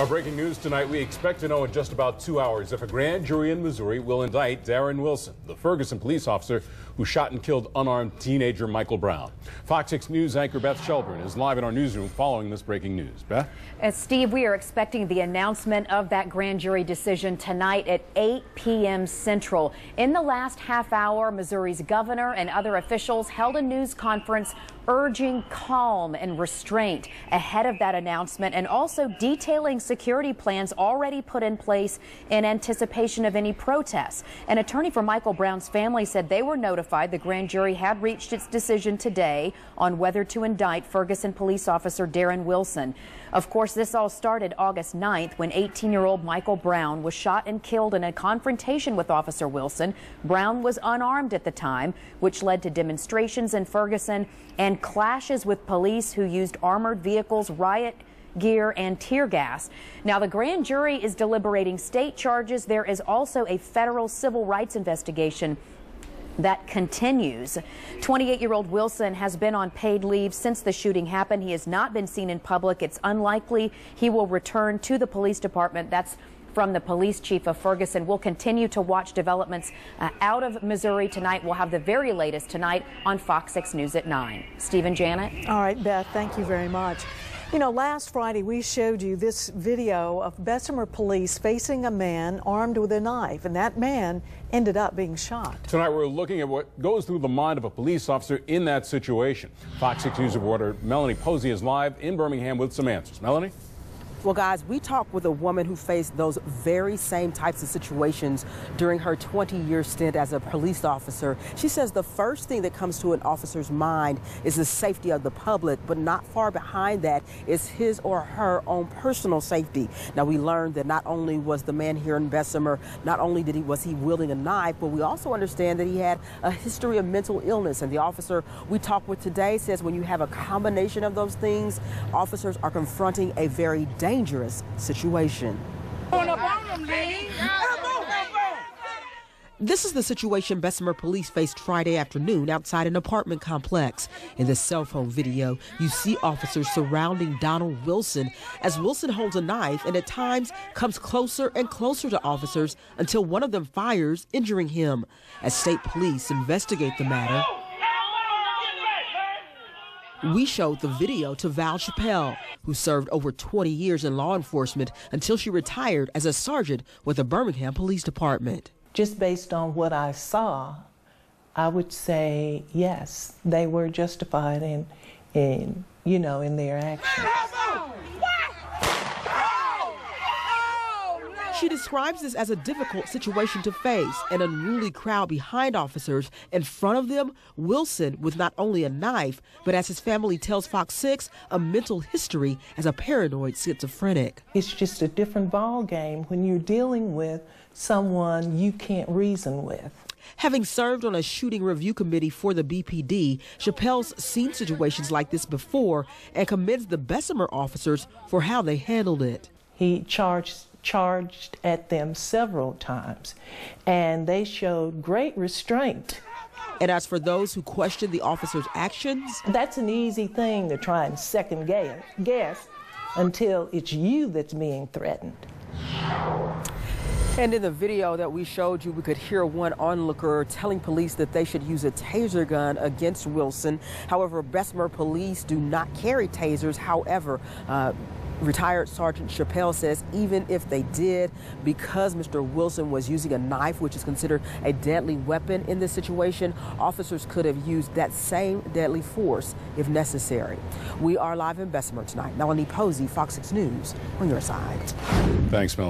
Our breaking news tonight, we expect to know in just about 2 hours if a grand jury in Missouri will indict Darren Wilson, the Ferguson police officer who shot and killed unarmed teenager Michael Brown. Fox 6 News anchor Beth Shelburne is live in our newsroom following this breaking news. Beth? Steve, we are expecting the announcement of that grand jury decision tonight at 8 p.m. Central. In the last half hour, Missouri's governor and other officials held a news conference urging calm and restraint ahead of that announcement, and also detailing security plans already put in place in anticipation of any protests. An attorney for Michael Brown's family said they were notified the grand jury had reached its decision today on whether to indict Ferguson police officer Darren Wilson. Of course, this all started August 9th when 18-year-old Michael Brown was shot and killed in a confrontation with Officer Wilson. Brown was unarmed at the time, which led to demonstrations in Ferguson and clashes with police who used armored vehicles, riot gear, and tear gas. Now, the grand jury is deliberating state charges. There is also a federal civil rights investigation that continues. 28-year-old Wilson has been on paid leave since the shooting happened. He has not been seen in public. It's unlikely he will return to the police department. That's from the police chief of Ferguson. We'll continue to watch developments out of Missouri tonight. We'll have the very latest tonight on Fox 6 News at 9. Steve and Janet. All right, Beth, thank you very much. You know, last Friday we showed you this video of Bessemer police facing a man armed with a knife, and that man ended up being shot. Tonight we're looking at what goes through the mind of a police officer in that situation. Fox 6 News reporter Melanie Posey is live in Birmingham with some answers. Melanie? Well, guys, we talked with a woman who faced those very same types of situations during her 20-year stint as a police officer. She says the first thing that comes to an officer's mind is the safety of the public, but not far behind that is his or her own personal safety. Now, we learned that not only was the man here in Bessemer, not only was he wielding a knife, but we also understand that he had a history of mental illness. And the officer we talked with today says when you have a combination of those things, officers are confronting a very dangerous situation. This is the situation Bessemer police faced Friday afternoon outside an apartment complex. In the cell phone video, you see officers surrounding Donald Wilson as Wilson holds a knife and at times comes closer and closer to officers until one of them fires, injuring him. As state police investigate the matter, we showed the video to Val Chappell, who served over 20 years in law enforcement until she retired as a sergeant with the Birmingham Police Department. Just based on what I saw, I would say yes, they were justified in their actions. She describes this as a difficult situation to face, an unruly crowd behind officers. In front of them, Wilson with not only a knife, but as his family tells Fox 6, a mental history as a paranoid schizophrenic. It's just a different ball game when you're dealing with someone you can't reason with. Having served on a shooting review committee for the BPD, Chappell's seen situations like this before and commends the Bessemer officers for how they handled it. He charged at them several times, and they showed great restraint. And as for those who question the officers' actions, that's an easy thing to try and second guess until it's you that's being threatened. And in the video that we showed you, we could hear one onlooker telling police that they should use a taser gun against Wilson. However, Bessemer police do not carry tasers. However, retired Sergeant Chappell says even if they did, because Mr. Wilson was using a knife, which is considered a deadly weapon in this situation, officers could have used that same deadly force if necessary. We are live in Bessemer tonight. Melanie Posey, Fox 6 News, on your side. Thanks, Melanie.